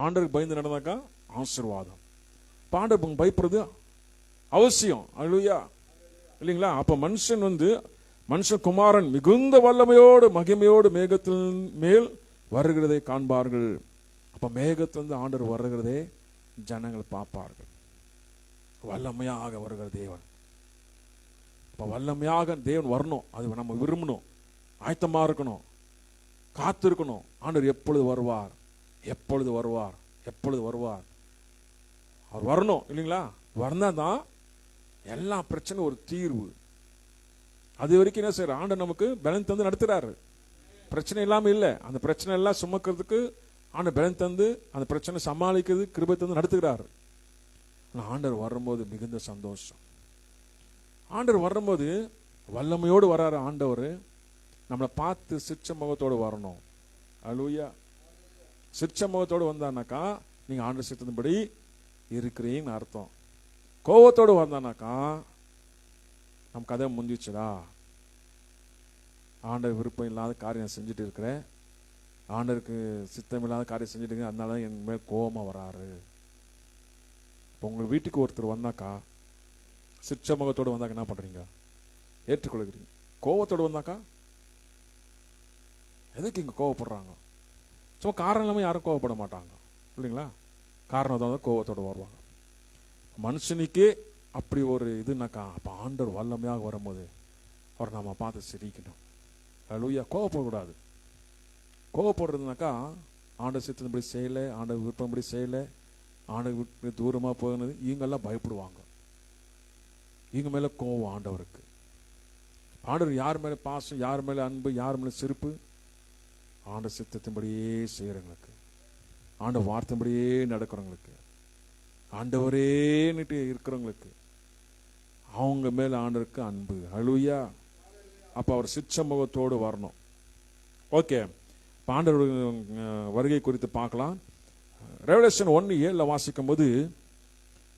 ஆண்டருக்கு பயந்து நடந்தாக்கா ஆசீர்வாதம். ஆண்டருக்கு பயப்படுறது அவசியம். அல்லேலூயா, இல்லைங்களா? அப்ப மனுஷன் குமாரன் மிகுந்த வல்லமையோடு மகிமையோடு மேகத்தின் மேல் வருகிறதை காண்பார்கள். அப்ப மேகத்திலிருந்து ஆண்டவர் வருகிறதே ஜனங்கள் பார்ப்பார்கள். வல்லமையாக வருகிற தேவன். அப்ப வல்லமையாக தேவன் வரணும், அது நம்ம விரும்பணும், ஆயத்தமா இருக்கணும், காத்து இருக்கணும். ஆண்டவர் எப்பொழுது வருவார், எப்பொழுது வருவார், எப்பொழுது வருவார், அவர் வரணும், இல்லைங்களா? வந்தாதான் எல்லா பிரச்சனை ஒரு தீர்வு. அது வரைக்கும் என்ன செய்யற ஆண்டவர் நமக்கு பலன் தந்து நடத்துறாரு. பிரச்சனை இல்லாம இல்ல, அந்த பிரச்சனை எல்லாம் சுமக்கிறதுக்கு ஆண்டவர் பலன் தந்து அந்த பிரச்சனை சமாளிக்கிறது கிருபை தந்து நடத்துகிறாரு. ஆண்டவர் வரும்போது மிகுந்த சந்தோஷம். ஆண்டவர் வரும்போது வல்லமையோடு வராரு. ஆண்டவர் நம்மளை பார்த்து சிரிச்ச முகத்தோடு வரணும். அல்லேலூயா. சிரிச்ச முகத்தோடு வந்தானாக்கா நீங்க ஆண்டவர் சித்தத்தின்படி இருக்கிறீங்கன்னு அர்த்தம். கோபத்தோடு வந்தானாக்கா நம்ம கதை முந்திச்சுடா, ஆண்டவர் விருப்பம் இல்லாத காரியம் செஞ்சுட்டு இருக்கிறேன், ஆண்டவருக்கு சித்தம் இல்லாத காரியம் செஞ்சுட்டு இருக்கேன், அதனால தான் என் மேல் கோபமா வராரு. இப்போ உங்கள் வீட்டுக்கு ஒருத்தர் வந்தாக்கா சிரிச்ச முகத்தோடு வந்தாக்கா என்ன பண்றீங்க? ஏற்றுக்கொள்கிறீங்க. கோபத்தோடு வந்தாக்கா எதுக்கு இங்க கோவப்படுறாங்க? சும்மா காரணம் இல்லாமல் யாரும் கோவப்பட மாட்டாங்க, இல்லைங்களா? காரணம் தான் கோவத்தோடு வருவாங்க. மனுஷனுக்கே அப்படி ஒரு இதுனாக்கா அப்ப ஆண்டவர் வல்லமையாக வரும்போது அவர் நம்ம பார்த்து சிரிக்கணும். அல்லேலூயா. கோவப்படக்கூடாது. கோவப்படுறதுனாக்கா ஆண்டவர் சித்தத்தின்படி செய்யலை, ஆண்டவர் விருப்பம்படி செய்யலை, ஆண்டவர் தூரமா போகிறது, இவங்கெல்லாம் பயப்படுவாங்க. இவங்க மேல கோவம் ஆண்டவருக்கு. ஆண்டவர் யார் மேல பாசம், யார் மேல அன்பு, யார் மேல சிரிப்பு? ஆண்டவர் சித்தத்தின்படியே செய்யறவங்களுக்கு, ஆண்டவர் வார்த்தைப்படியே நடக்கிறவங்களுக்கு, ஆண்டவரேன்னுட்டு இருக்கிறவங்களுக்கு, அவங்க மேல ஆண்டவருக்கு அன்பு. அல்லேலூயா. அப்ப அவர் சிரிச்ச முகத்தோடு வரணும். ஓகே, ஆண்டவர் வருகை குறித்து பார்க்கலாம். ரெவலேஷன் 1:7 வாசிக்கும் போது,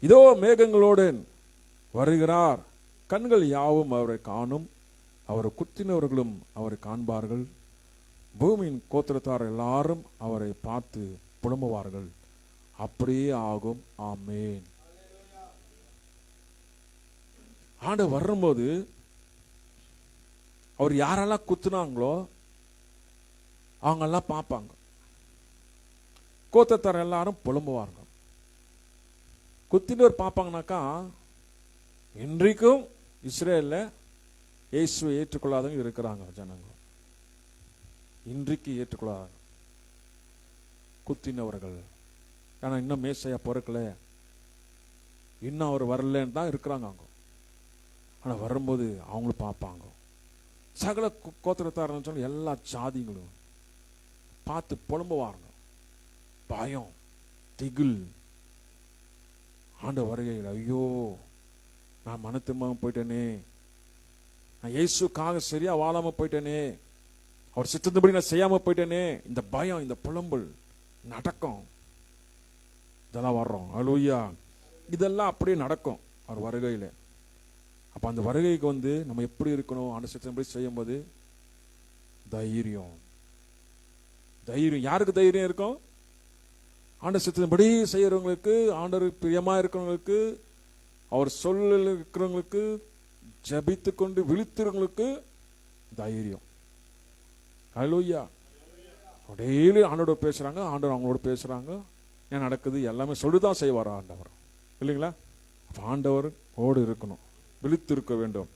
இதோ மேகங்களோடு வருகிறார், கண்கள் யாவும் அவரை காணும், அவரை குத்தினவர்களும் அவரை காண்பார்கள், பூமியின் கோத்திரத்தார் எல்லாரும் அவரை பார்த்து புலம்புவார்கள். அப்படியே ஆகும். ஆமென். ஆண்டவர் வரும்போது அவர் யாரெல்லாம் குத்துனாங்களோ அவங்க எல்லாம் பார்ப்பாங்க. கோத்திரத்தார் எல்லாரும் புலம்புவாங்க. குத்தினவர் பார்ப்பாங்கனாக்கா, இன்றைக்கும் இஸ்ரேல்ல இயேசுவை ஏற்றுக்கொள்ளாதவங்க இருக்கிறாங்க ஜனங்க. இன்றைக்கு ஏற்றுக்கொள்ளாத குத்தினவர்கள், ஆனா இன்னும் மேசையா பொறுக்கல, இன்னும் அவர் வரலன்னு தான் இருக்கிறாங்க அங்க. ஆனா வரும்போது அவங்களும் பார்ப்பாங்க. சகல கோத்திரத்தாரன்னு சொல்லி எல்லா ஜாதிகளும் பார்த்து புலம்புவாங்க. பயம், திகில், ஆண்ட வருகையில், ஐயோ நான் மனத்துமாக போயிட்டேனே, நான் இயேசுக்காக சரியா வாழாம போயிட்டேனே, அவர் சித்தத்தின்படி நான் செய்யாம போயிட்டேனே, இந்த பயம், இந்த புலம்பல், நடக்கும், இதெல்லாம் வர்றோம். அல்லேலூயா. இதெல்லாம் அப்படியே நடக்கும் அவர் வருகையில. அப்ப அந்த வருகைக்கு நம்ம எப்படி இருக்கணும்? ஆண்டவர் சித்தத்தின்படி செய்யும்போது தைரியம். தைரியம் யாருக்கு தைரியம் இருக்கும்? ஆண்டவர் சித்தத்தின்படி செய்யறவங்களுக்கு, ஆண்டவர் பிரியமா இருக்கிறவங்களுக்கு, அவர் சொல்ல இருக்கிறவங்களுக்கு, ஜபித்து கொண்டு விழித்திருவங்களுக்கு தைரியம். அல்லேலூயா. டெய்லி ஆண்டோட பேசுறாங்க, ஆண்டவர் அவங்களோட பேசுறாங்க, ஏன் நடக்குது எல்லாமே சொல்லிதான் செய்வார் ஆண்டவர், இல்லைங்களா? ஆண்டவர் ஓடு இருக்கணும், விழித்து இருக்க வேண்டும்.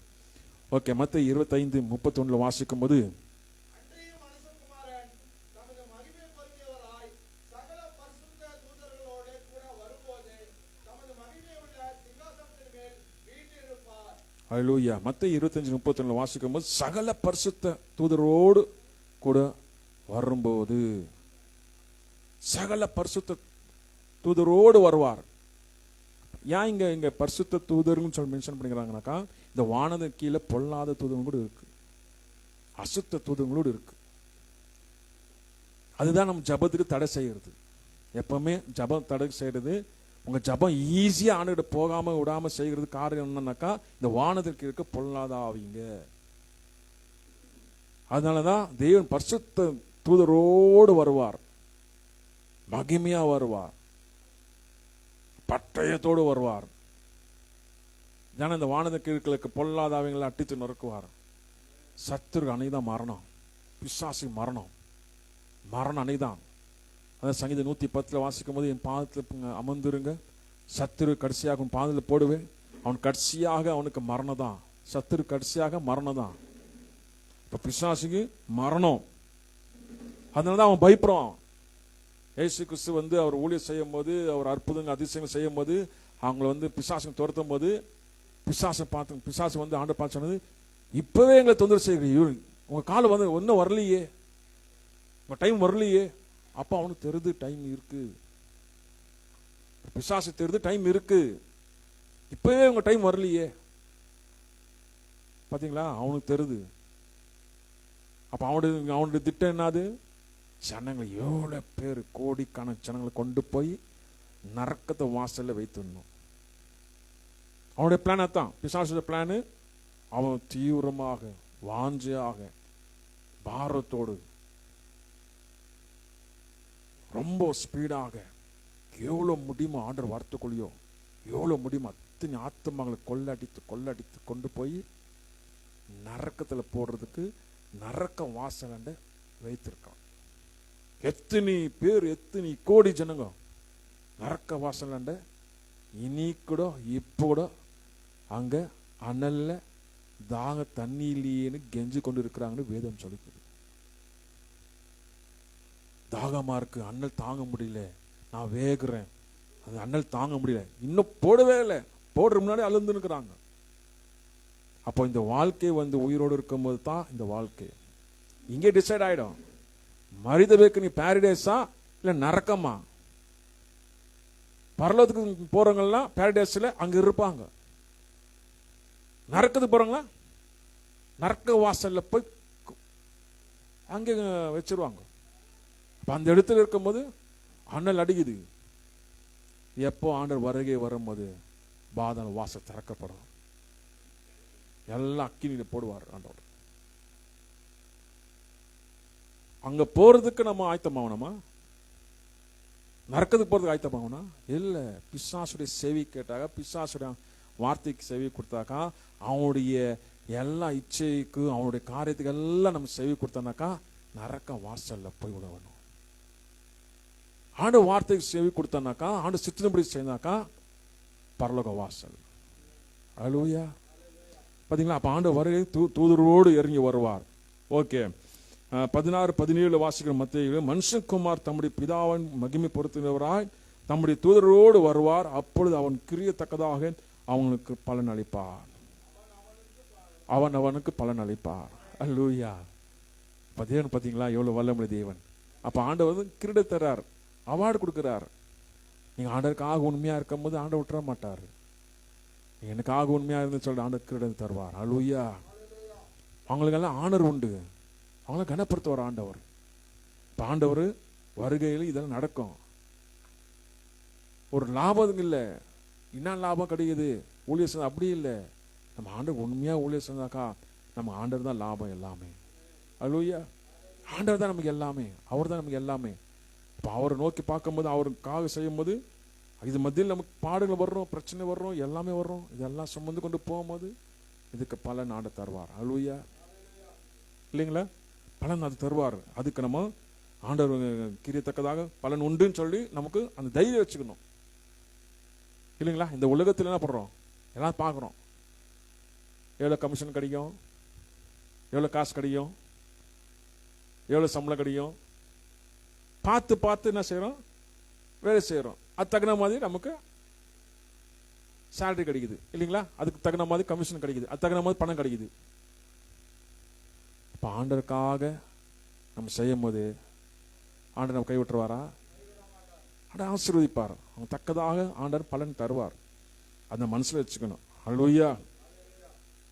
ஓகே, மத்தேயு 25:31 வாசிக்கும் போது, அல்லேலூயா. மத்தேயு 25:31 வாசிக்கும் போது, சகல பரிசுத்த தூதரோடு கூட வரும்போது, சகல பரிசுத்த தூதரோடு வருவார். ஏன் இங்க பரிசுத்த தூதர்னு சொல்லி மென்ஷன் பண்ணிக்கிறாங்கனாக்கா, இந்த வானத கீழே பொல்லாத தூதரும் கூட இருக்கு, அசுத்த தூதங்களோடு இருக்கு. அதுதான் நம்ம ஜபத்துக்கு தடை செய்யறது. எப்பவுமே ஜபம் தடை செய்யறது, உங்க ஜபம் ஈஸியா ஆண்டுகிட்ட போகாம விடாம செய்கிறது காரணம் என்னன்னாக்கா, இந்த வானத்திற்கு இருக்க பொல்லாத ஆவிங்க. அதனாலதான் தேவன் பரிசுத்த தூதரோடு வருவார். மகிமையா வருவார், பட்டயத்தோடு வருவார். ஜன இந்த வானத கீழ்களுக்கு பொல்லாதவங்களை அட்டித்து நொறுக்குவார். சத்துரு அணைதான் மரணம், பிசாசு மரணம், மரணம் அணைதான். அதான் சங்கீதம் 110 வாசிக்கும் போது, என் பாதத்தில் அமர்ந்துருங்க, சத்துரு கடைசியாக உன் பாதத்தில் போடுவேன். அவன் கடைசியாக அவனுக்கு மரணம் தான், சத்துரு கடைசியாக மரணம் தான். இப்ப பிசாசுக்கு மரணம், அதனாலதான் அவன் பயப்படுறான். இயேசு கிறிஸ்து அவர் ஊழியர் செய்யும் போது, அவர் அற்புதங்கள் அதிசயங்கள் செய்யும் போது, அவங்களை பிசாசுங்க துரத்தும் போது, பிசாசை பார்த்து பிசாசு ஆண்டவர் பார்த்து சொன்னது, இப்பவே எங்களை தொந்தரவு செய்கிறீங்க, உங்க காலம் ஒன்னும் வரலையே, உங்க டைம் வரலையே. அப்ப அவனுக்கு தெரியுது டைம் இருக்கு, பிசாசு தெரியுது டைம் இருக்கு, இப்பவே உங்க டைம் வரலையே. பாத்தீங்களா, அவனுக்கு தெரியுது. அப்ப அவனுடைய திட்டம் என்னது? ஜனங்களை எவ்வளவு பேர், கோடிக்கான ஜனங்களை கொண்டு போய் நரக்கத்தை வாசல்ல வைத்துடணும். அவனுடைய பிளான் தான், பிசாசுடைய பிளானு. அவன் தீவிரமாக, வாஞ்சையாக, பாரத்தோடு, ரொம்ப ஸ்பீடாக, எவ்வளவு முடியுமோ ஆண்டவர் வார்த்தைக்குள்ளேயோ எவ்வளவு முடியுமோ அத்தனை ஆத்மாங்களை கொள்ளடித்து கொண்டு போய் நரக்கத்துல போடுறதுக்கு நரக்க வாசலண்ட வைத்திருக்கான். எத்தனை பேர், எத்தனை கோடி ஜனங்க நரக்க வாசலண்ட இனி கூட இப்போ கூட அங்க அனல்ல தாக தண்ணியிலேன்னு கெஞ்சு கொண்டு இருக்கிறாங்கன்னு வேதம் சொல்லிக்குது. தாகமா இருக்கு, அண்ணல் தாங்க முடியல, நான் வேகுறேன், அது அண்ணல் தாங்க முடியல, இன்னும் போடவே இல்லை, போடுற முன்னாடி அழுந்து இருக்கிறாங்க. அப்போ இந்த வாழ்க்கை உயிரோடு இருக்கும் போது தான் இந்த வாழ்க்கை இங்கே டிசைட் ஆயிடும். மரிதவேக்கு நீ பாரடைஸா இல்ல நரக்கமா? பரலோகத்துக்கு போறவங்கலாம் பாரடைஸ்ல அங்க இருப்பாங்க, நரக்கத்துக்கு போறவங்களா நரக்க வாசல்ல போய் அங்க வச்சிருவாங்க. அந்த இடத்துல இருக்கும்போது அண்ணல் அடிக்குது. எப்போ ஆண்டவர் வருகை வரும்போது பாதாள வாசல் திறக்கப்படும், எல்லாம் அக்கினியில போடுவார் ஆண்டவர். அங்க போறதுக்கு நம்ம ஆயத்தமாகணுமா? நரக்கத்துக்கு போறதுக்கு ஆயத்தமாகணும்னா இல்ல. பிசாசுடைய செவி கேட்டாக்க, பிசாசுடைய வார்த்தைக்கு செவி கொடுத்தாக்கா, அவனுடைய எல்லா இச்சைக்கு, அவனுடைய காரியத்துக்கு எல்லாம் நம்ம செவி கொடுத்தோம்னாக்கா நரக்க வாசல்ல போய் விடணும். ஆண்டு வார்த்தைக்கு செவி கொடுத்தனாக்கா, ஆண்டு சித்திரப்படி செய்தாக்கா பரலோக வாசல். அல்லேலூயா. பாத்தீங்களா, அப்ப ஆண்டு வருகை தூதரோடு இறங்கி வருவார். ஓகே, 16-17 வாசிக்கிற மத்தேயு, மனுஷகுமார் தம்முடைய பிதாவின் மகிமை பொருத்தினவராய் தம்முடைய தூதரோடு வருவார், அப்பொழுது அவன் கிரியத்தக்கதாக அவனுக்கு பலன் அளிப்பார், அவனுக்கு பலன் அளிப்பார். அல்லேலூயா. தேவன் பாத்தீங்களா எவ்வளவு வல்லமுள்ள தேவன். அப்ப ஆண்டவர் கிரீட தர்றார், அவார்டு கொடுக்கிறார். நீங்க ஆண்டவருக்காக உண்மையா இருக்கும் போது ஆண்டவர் விட்டுற மாட்டாரு. எனக்காக உண்மையா இருந்து சொல்ற ஆண்டவர் கிரீடம் தருவார். அல்லேலூயா. அவங்களுக்கு எல்லாம் ஆனர் உண்டு, அவங்களை கனப்படுத்துவார் ஆண்டவர். இப்ப ஆண்டவர் வருகையில் இதெல்லாம் நடக்கும். ஒரு லாபம் இல்லை, என்ன லாபம் கிடைக்குது ஊழியர் செஞ்சா? அப்படி இல்லை. நம்ம ஆண்டவர் உண்மையா ஊழியர் செஞ்சாக்கா நம்ம ஆண்டவர் தான் லாபம் எல்லாமே. அல்லேலூயா. ஆண்டவர் தான் நமக்கு எல்லாமே, அவர் தான் நமக்கு எல்லாமே. இப்போ அவரை நோக்கி பார்க்கும்போது, அவருக்காக செய்யும் போது, இது மத்தியில் நமக்கு பாடுகள் வர்றோம், பிரச்சனை வர்றோம், எல்லாமே வர்றோம், இதெல்லாம் சுமந்து கொண்டு போகும்போது இதுக்கு பலன் ஆண்ட தருவார். அல்லேலூயா. இல்லைங்களா? பலன் அது தருவார். அதுக்கு நம்ம ஆண்டவர் கிரியத்தக்கதாக பலன் உண்டுன்னு சொல்லி நமக்கு அந்த தைரியம் வச்சுக்கணும். இல்லைங்களா? இந்த உலகத்தில் என்ன பண்றோம், எல்லாம் பார்க்குறோம், எவ்வளோ கமிஷன் கிடைக்கும், எவ்வளோ காசு கிடைக்கும், எவ்வளோ சம்பளம் கிடைக்கும், பார்த்து பார்த்து என்ன செய்யறோம், வேலை செய்யறோம். அது தகுந்த மாதிரி நமக்கு சேலரி கிடைக்குது. இல்லைங்களா? அதுக்கு தகுந்த மாதிரி கமிஷன் கிடைக்குது, அது தகுந்த மாதிரி பணம் கிடைக்குது. இப்போ ஆண்டருக்காக நம்ம செய்யும் போது ஆண்டர் நம்ம கைவிட்டுருவாரா? ஆண்டர் ஆசீர்வதிப்பார், அவங்க தக்கதாக ஆண்டர் பலன் தருவார். அந்த மனசுல வச்சுக்கணும். அல்லேலூயா.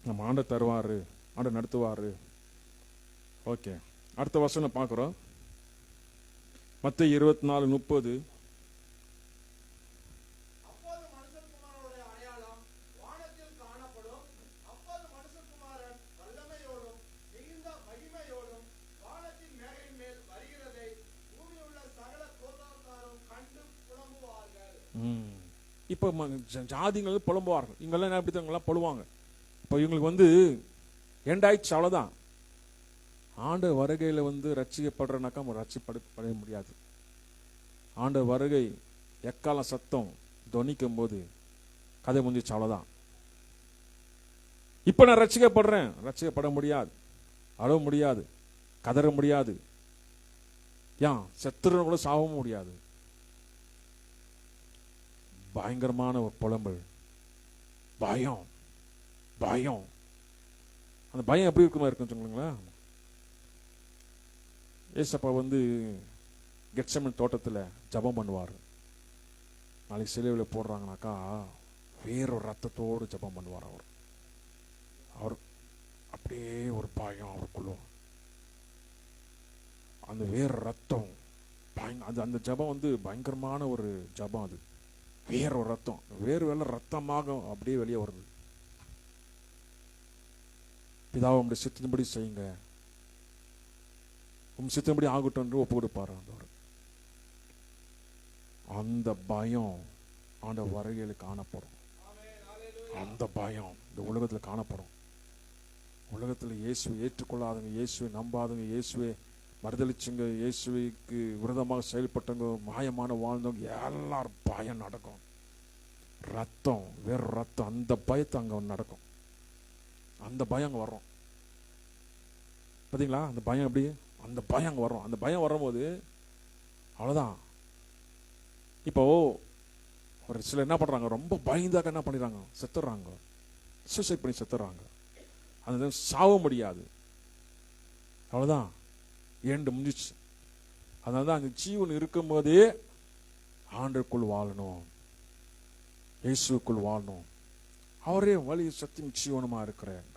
நம்ம ஆண்டர் தருவாரு, ஆண்டர் நடத்துவாரு. ஓகே, அடுத்த வசனம் பார்க்கிறோம். மத்தேயு 24:30. இப்போ ஜாதிகள் புலம்புவார்கள். இவங்கெல்லாம் என்ன எப்படி தான் புலம்புவாங்க. இப்போ இவங்களுக்கு வந்து எண்டாயிடுச்சு, அவ்வளோதான். ஆண்டு வருகையில் வந்து ரட்சிக்கப்படுறனாக்கா ரட்சிப்பட முடியாது. ஆண்டு வருகை எக்கால சத்தம் துவனிக்கும் போது கதை முடிஞ்சிச்சு, அவ்வளோதான். இப்போ நான் ரட்சிக்கப்படுறேன், ரட்சிக்கப்பட முடியாது, அழ முடியாது, கதற முடியாது, ஏன் செத்துறவங்க கூட சாகவும் முடியாது. பயங்கரமான ஒரு புலம்பல், பயம். பயம், அந்த பயம் எப்படி இருக்குமா இருக்குன்னு சொல்லுங்களேன். ஏசப்பா வந்து கெத்செமனே தோட்டத்தில் ஜெபம் பண்ணுவார். நாளைக்கு சிலுவையில் போடுறாங்கனாக்கா வேறொரு ரத்தத்தோடு ஜெபம் பண்ணுவார். அவர் அப்படியே ஒரு பயம் அவருக்குள்ள, அந்த வேற ரத்தம் அந்த ஜெபம் வந்து பயங்கரமான ஒரு ஜெபம். அது வேற ஒரு ரத்தம், வேறு வேலை ரத்தமாக அப்படியே வெளியே வருது. பிதாவை உங்களுடைய சித்தத்தின்படி செய்யுங்க, உங்க சித்தத்தின்படி ஆகட்டும் என்று ஒப்பு கொடுப்பாரு. அந்த பயம் ஆண்ட வருகையில் காணப்படும். அந்த பயம் இந்த உலகத்தில் காணப்படும். உலகத்தில் இயேசுவை ஏற்றுக்கொள்ளாதவங்க, இயேசுவை நம்பாதவங்க, இயேசுவை மறுதளிச்சுங்க, இயேசுவைக்கு விரோதமாக செயல்பட்டவங்க, மாயமான வாழ்ந்தவங்க எல்லாரும் பயம் நடக்கும். ரத்தம், வேற ரத்தம், அந்த பயத்தை அங்கே நடக்கும். அந்த பயம் அங்கே வரும். பார்த்தீங்களா அந்த பயம் எப்படி? அந்த பயம் அங்கே வரும். அந்த பயம் வரும்போது அவ்வளோதான். இப்போ ஒரு சிலர் என்ன பண்ணுறாங்க, ரொம்ப பயந்தாக்க என்ன பண்ணிடுறாங்க, செத்துடுறாங்க, சூசைட் பண்ணி செத்துடுறாங்க. அந்த சாவ முடியாது, அவ்வளோதான், ஏண்டு முடிஞ்சிச்சு. அதனால தான் அந்த ஜீவன் இருக்கும் போதே ஆண்டருக்குள் வாழணும், இயேசுக்குள் வாழணும். அவரே வழி சத்தியம் ஜீவனமா இருக்கிறார்,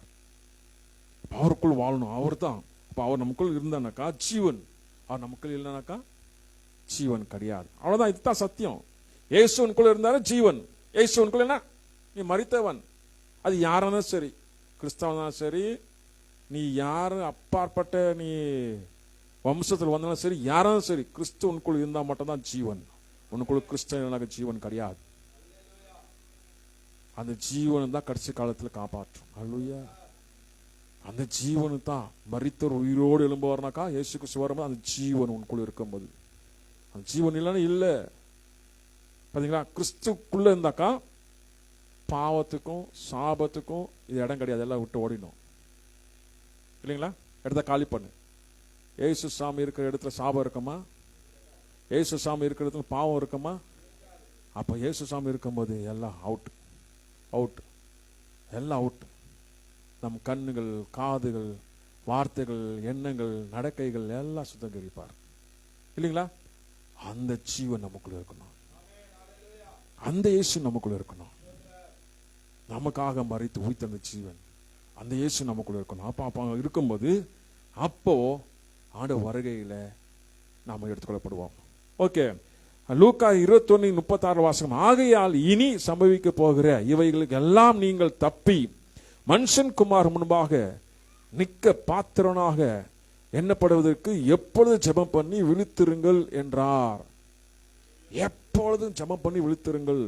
அவருக்குள் வாழணும். அவர் தான். இப்போ அவர் நமக்குள் இருந்தானாக்கா ஜீவன், அவர் நமக்குள் இல்லைனாக்கா ஜீவன் கிடையாது. அவ்வளோதான், இதுதான் சத்தியம். இயேசுக்குள்ள இருந்தாலும் ஜீவன், இயேசுக்குள்ள என்ன, நீ மரித்தவன். அது யாராலும் சரி, கிறிஸ்தவனாலும் சரி, நீ யாரு அப்பாற்பட்ட நீ வம்சத்தில் வந்தாலும் சரி, யாராலும் சரி, கிறிஸ்துவனுக்குள் இருந்தால் மட்டும்தான் ஜீவன். உனக்குள்ள கிறிஸ்தவனாக ஜீவன் கிடையாது. அந்த ஜீவனை தான் கடைசி காலத்தில் காப்பாற்றும். அல்லேலூயா. அந்த ஜீவனு தான் மரித்தவர் உயிரோடு எழும்புவார்னாக்கா, இயேசு கிறிஸ்து வரும்போது அந்த ஜீவன் உனக்குள்ள இருக்கும்போது, அந்த ஜீவன் இல்லைன்னா இல்லை. பார்த்தீங்களா, கிறிஸ்துக்குள்ள இருந்தாக்கா பாவத்துக்கும் சாபத்துக்கும் இது இடம் கிடையாது, எல்லாம் விட்டு ஓடிடும் இல்லைங்களா. இடத்த காலி பண்ணு. ஏசு சாமி இருக்கிற இடத்துல சாபம் இருக்குமா? ஏசு சாமி இருக்கிற இடத்துல பாவம் இருக்குமா? அப்போ ஏசு சாமி இருக்கும்போது எல்லாம் அவுட், அவுட், எல்லாம் அவுட். நம் கண்ணுகள், காதுகள், வார்த்தைகள், எண்ணங்கள், நடக்கைகள் எல்லாம் சுத்தகரிப்பார் இல்லைங்களா. அந்த ஜீவன் நமக்குள்ள இருக்கணும், அந்த இயேசு நமக்குள்ள இருக்கணும். நமக்காக மரித்து உயிர்த்த அந்த ஜீவன், அந்த இயேசு நமக்குள்ள இருக்கணும். அப்போ இருக்கும்போது அப்போ ஆண்டு வருகையில நாம எடுத்துக்கொள்ளப்படுவோம். ஓகே, லூக்கா 21:36 வாசகம். ஆகையால் இனி சம்பவிக்க போகிற இவைகளுக்கு எல்லாம் நீங்கள் தப்பி மனுஷன் குமார் முன்பாக நிற்க பாத்திரனாக எண்ணப்படுவதற்கு எப்பொழுது ஜெபம் பண்ணி விழித்திருங்கள் என்றார். எப்பொழுதும் ஜெபம் பண்ணி விழித்திருங்கள்.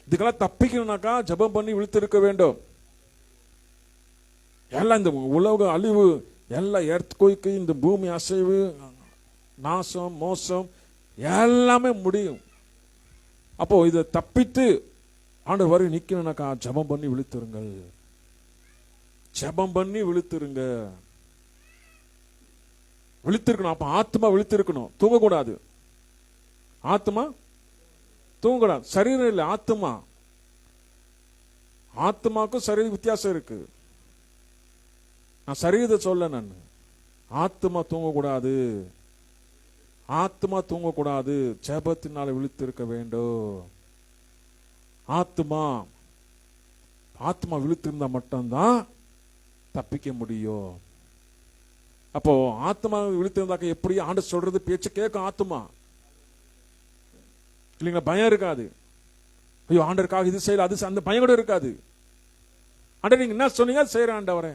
இதுக்கெல்லாம் தப்பிக்கணும்னாக்கா ஜெபம் பண்ணி விழித்திருக்க வேண்டும். எல்லாம் இந்த உலக அழிவு, எல்லாம் எர்த்குயிக், இந்த பூமி அசைவு, நாசம், மோசம் எல்லாமே முடியும். அப்போ இதை தப்பித்து ஆண்டவர் வரை நிக்கணும்னாக்கா ஜெபம் பண்ணி விழித்திருங்கள். ஜெபம் பண்ணி விழித்திருங்க. விழித்திருக்கணும். அப்ப ஆத்மா விழித்திருக்கணும், தூங்கக்கூடாது. ஆத்மா தூங்கக்கூடாது. சரீரம் இல்லை, ஆத்மா. ஆத்மாக்கும் சரீர வித்தியாசம் இருக்கு. நான் சரீரத்தை சொல்ல, நான் ஆத்மா தூங்கக்கூடாது. ஆத்மா தூங்கக்கூடாது, ஜெபத்தினால விழித்திருக்க வேண்டும். ஆத்மா ஆத்மா விழித்திருந்தா மட்டும்தான் தப்பிக்க முடியும். அப்போ ஆத்மா விழித்திருந்தாக்க எப்படி ஆண்டு சொல்றது பேச்சு கேட்கும் ஆத்மா இல்லைங்களா. பயம் இருக்காது. ஐயோ ஆண்டருக்காக இது செய்யல, அது அந்த பயம் கூட இருக்காது. ஆண்டவர் நீங்க என்ன சொன்னீங்க செய்யற ஆண்டவரே.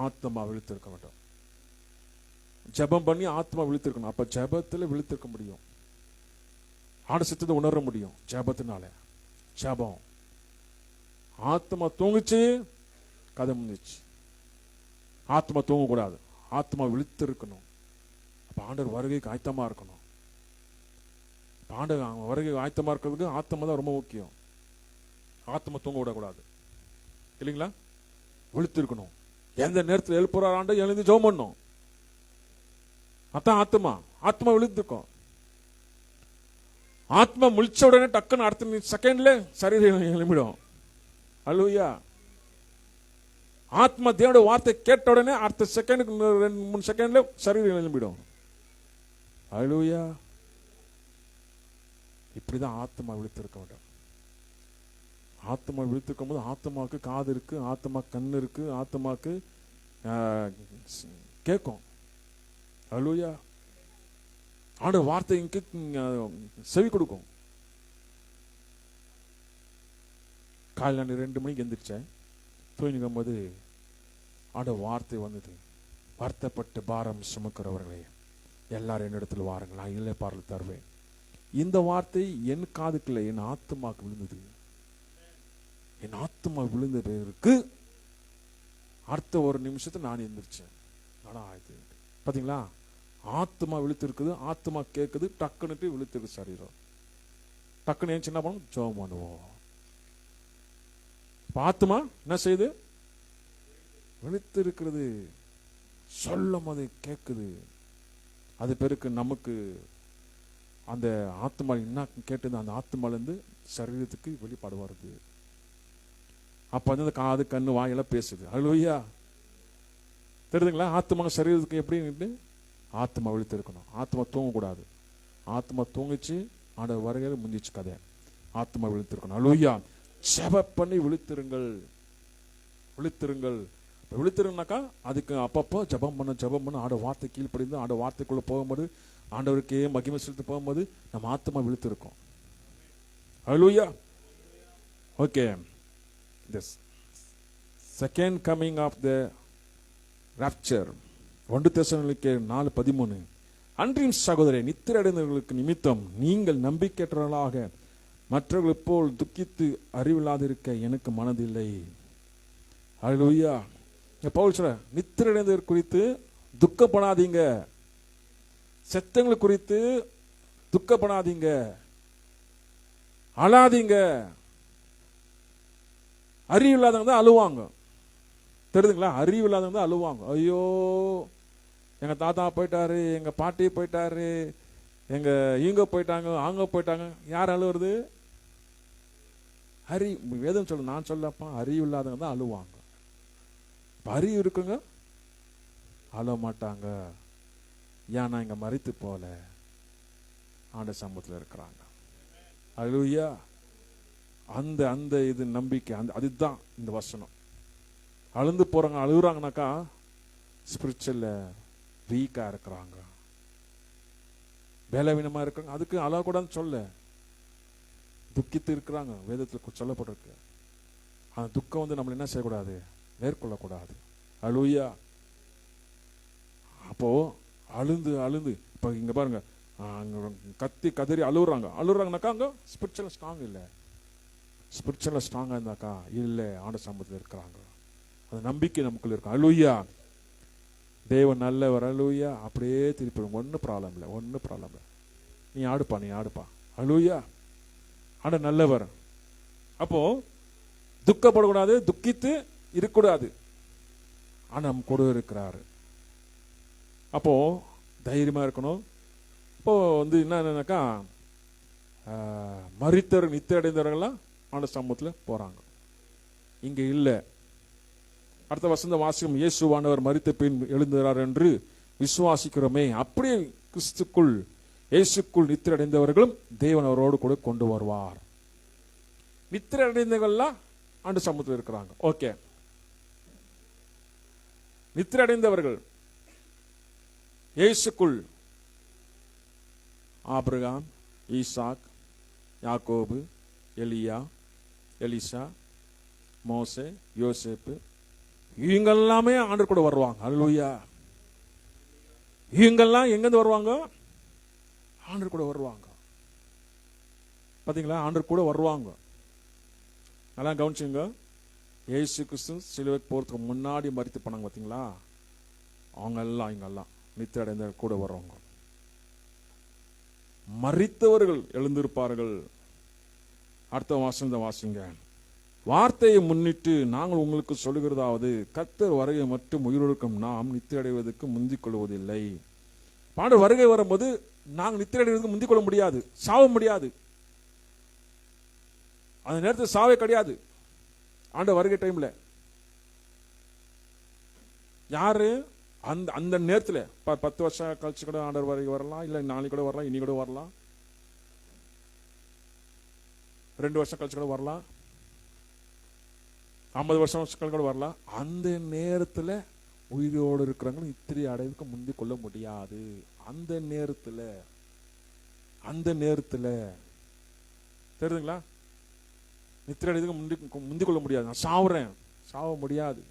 ஆத்மா விழித்திருக்க மாட்டோம். ஜெபம் பண்ணி ஆத்மா விழித்திருக்கணும். அப்ப ஜெபத்துல விழித்திருக்க முடியும். ஆண்டு சித்தத்தை உணர முடியும் ஜபத்தினால. ஜபம். ஆத்மா தூங்குச்சு, கதை முடிஞ்சிச்சு. ஆத்மா தூங்கக்கூடாது, ஆத்மா விழித்து இருக்கணும். அப்ப ஆண்டவர் வருகைக்கு ஆயத்தமா இருக்கணும். ஆண்டவர் வருகை ஆயத்தமா இருக்கிறதுக்கு ஆத்மா தான் ரொம்ப முக்கியம். ஆத்மா தூங்க விடக்கூடாது, இல்லைங்களா? விழித்து இருக்கணும். எந்த நேரத்தில் எழுப்புறார் ஆண்டு எழுந்து ஜெபம் பண்ணணும். அதான் ஆத்மா. ஆத்மா விழித்துக்கும். ஆத்மா முழிச்ச உடனே டக்குன்னு அடுத்த செகண்ட்ல சரீரம் எழுப்பிடும். அல்லேலூயா. ஆத்மா தேவனுடைய வார்த்தை கேட்ட உடனே அடுத்த செகண்டுக்கு 2-3 செகண்ட்ல சரீரம் எழுப்பிடும். அல்லேலூயா. இப்படிதான் ஆத்மா விழித்திருக்க வேண்டும். ஆத்மா விழித்திருக்கும் போது ஆத்மாவுக்கு காது இருக்கு, ஆத்மா கண்ணு இருக்கு, ஆத்மாக்கு கேட்கும். அல்லேலூயா. ஆண்டவர் வார்த்தைக்கு செவி கொடுக்கும். காலையில் 2 மணிக்கு எந்திரிச்சேன். தூங்கிக்கும் போது ஆண்டவர் வார்த்தை வந்தது. வருத்தப்பட்டு பாரம் சுமக்கிறவர்களே எல்லாரும் என்னிடத்தில் வாருங்கள், நான் இல்லை பாடல் தருவேன். இந்த வார்த்தை என் காதுக்குள்ள என் ஆத்மாக்கு விழுந்தது. என் ஆத்மா விழுந்த பேருக்கு அடுத்த ஒரு நிமிஷத்தை நான் எந்திரிச்சேன். பாத்தீங்களா? ஆத்மா விழுத்திருக்குது, ஆத்மா கேட்குது, டக்குனுட்டு விழுத்திருக்கு சரீரம். டக்குன்னு ஏன் சின்ன பண்ணும், ஜெபம் பண்ணுவோம். ஆத்மா என்ன செய்யுது? விழித்து இருக்கிறது. சொல்லும் அது கேட்குது. அது பேருக்கு நமக்கு அந்த ஆத்மா என்ன கேட்டது, அந்த ஆத்மாலேருந்து சரீரத்துக்கு வெளிப்பாடு வருது. அப்ப வந்து அந்த காது கண்ணு வாயெல்லாம் பேசுது. அல்லேலூயா. தெரியுதுங்களா? ஆத்மா சரீரத்துக்கு எப்படி? ஆத்மா விழித்து இருக்கணும். ஆத்மா தூங்கக்கூடாது. ஆத்மா தூங்கிச்சு ஆண்டவர் வருகையில முடிஞ்சிச்சு கதை. ஆத்மா விழித்திருக்கணும். அல்லேலூயா. ஜெபம் பண்ணி விழித்திருங்கள். விழித்திருங்கள். விழித்திருந்தாக்கா அதுக்கு அப்பப்போ ஜெபம் பண்ண ஆண்டவர் வார்த்தை கீழ்ப்படிந்து ஆண்டவர் வார்த்தைக்குள்ள போகும்போது, ஆண்டவருக்கே மகிமை செலுத்தி போகும்போது நம்ம ஆத்மா விழித்திருக்கோம். Hallelujah. Okay. This second coming of the rapture. 1 தெசலோனிக்கேயர் 4:13. அன்றின் சகோதரரே, நித்திரை அடைந்தவர்களுக்கு நிமித்தம் நீங்கள் நம்பிக்கையற்றவர்களாக மற்றவர்கள் போல் துக்கித்து அறிவில்லாதிருக்க எனக்கு மனதில்லை. அல்லேலூயா. பவுல் சொல்ற, நித்திரை அடைந்தவர் குறித்து துக்கப்படாதீங்க, செத்தவங்களை குறித்து துக்கப்படாதீங்க, அழாதீங்க. அறிவு இல்லாதவங்க தான் அழுவாங்க. தெரியுதுங்களா? அறிவு இல்லாதவங்க தான் அழுவாங்க. ஐயோ, எங்க தாத்தா போயிட்டாரு, எங்க பாட்டி போயிட்டாரு, எங்க இங்க போயிட்டாங்க, அங்க போயிட்டாங்க. யார் அழுவுறது? வேதம் சொல்லு, நான் சொல்லப்பா, அறிவு இல்லாதவங்க தான் அழுவாங்க. அறிவு இருக்குங்க அழ மாட்டாங்க. ஏன்னா இங்க மரித்து போல ஆண்ட சமூகத்தில் இருக்கிறாங்க. அல்லேலூயா. அந்த அந்த இது நம்பிக்கை, அந்த அதுதான் இந்த வசனம். அழுந்து போறாங்க, அழுகுறாங்கனாக்கா ஸ்பிரிச்சுவல்ல வீக்கா இருக்கிறாங்க, பலவீனமா இருக்காங்க. அதுக்கு அழக்கூடாதுன்னு சொல்ல, துக்கித்து இருக்கிறாங்க. வேதத்தில் சொல்லப்பட்டிருக்கு. அந்த துக்கம் வந்து நம்மள என்ன செய்யக்கூடாது? மேற்கொள்ளக்கூடாது. அல்லேலூயா. அப்போ அழுந்து அழுந்து இப்ப இங்க பாருங்க, கத்தி கதறி அழுகுறாங்கனாக்கா அங்க ஸ்பிரிச்சுவல் ஸ்ட்ராங் இல்லை. ஸ்பிரிச்சுவலா ஸ்ட்ராங்கா இருந்தாக்கா இல்லை, ஆண்ட சம்பவத்தில் இருக்கிறாங்க. அந்த நம்பிக்கை நமக்குள்ள இருக்கும். அல்லேலூயா. தேவன் நல்லவர். அல்லேலூயா. அப்படியே திருப்பி ஒன்றும் ப்ராப்ளம் இல்லை. நீ ஆடுப்பா. அல்லேலூயா. ஆண்ட நல்லவர். அப்போ துக்கப்படக்கூடாது, துக்கித்து இருக்கக்கூடாது. ஆனா நம்ம கூட இருக்கிறாரு. அப்போ தைரியமா இருக்கணும். இப்போ வந்து என்னன்னாக்கா மரித்தவர்கள் நித்திரை அடைந்தவர்கள்லாம் ஆண்ட சமூகத்தில் போறாங்க. இங்க இல்ல. அடுத்த வசந்த வாசிக்கும், இயேசுவானவர் மரித்த பின் எழுந்தார் என்று விசுவாசிக்கிறோமே, அப்படியே கிறிஸ்துக்குள் இயேசுக்குள் நித்திரை அடைந்தவர்களும் தேவன் அவரோடு கூட கொண்டு வருவார். நித்திரை அடைந்தவர்கள்லாம் ஆண்ட சமூகத்தில் இருக்கிறாங்க. ஓகே. நித்திரை அடைந்தவர்கள் இயேசுக்குள் ஆபிரகாம், ஈசாக், யாக்கோபு, எலியா, எலிசா, மோசே, யோசேப்பு, இவங்க எல்லாமே ஆண்டவர் கூட வருவாங்க. அல்லேலூயா. இவங்கெல்லாம் எங்கிருந்து வருவாங்க? ஆண்டவர் கூட வருவாங்க. பாத்தீங்களா? ஆண்டவர் கூட வருவாங்க. நல்லா கவனிச்சுங்க. இயேசு கிறிஸ்து சிலுவைக்கு போறதுக்கு முன்னாடி மரித்து போனாங்க பாத்தீங்களா? அவங்க எல்லாம் இங்கெல்லாம் நித்திரை அடைந்த கூட வர்றவங்க. மரித்தவர்கள் எழுந்திருப்பார்கள். அடுத்த வாசம் வாசிங்க. வார்த்தையை முன்னிட்டு நாங்கள் உங்களுக்கு சொல்லுகிறதாவது, கர்த்தர் வருகை மட்டும் உயிரிழக்கும் நாம் நித்திரை அடைவதற்கு முந்திக் கொள்வதில்லை. பாண்டவர் வருகை வரும்போது நாங்கள் நித்திரை அடைவதற்கு முந்திக் கொள்ள முடியாது, சாவ முடியாது. அந்த நேரத்தில் சாவே கிடையாது. ஆண்டவர் வருகை டைம்ல யாரு அந்த அந்த நேரத்தில் 10 வருஷம் கழிச்சு கூட ஆண்டவர் வருகை வரலாம், இல்லை நாளைக்கு கூட வரலாம், இனி கூட வரலாம், 2 வருஷம் கழிச்சு கூட வரலாம், 50 வருஷம் கூட வரலாம். அந்த நேரத்தில் உயிரோடு இருக்கிறவங்க நித்திரை அடைவதற்கு முந்தி கொள்ள முடியாது. அந்த நேரத்தில் தெரியுதுங்களா? நித்திரை அடைவதற்கு முந்தி கொள்ள முடியாது. நான் சாவுறேன், சாவ முடியாது.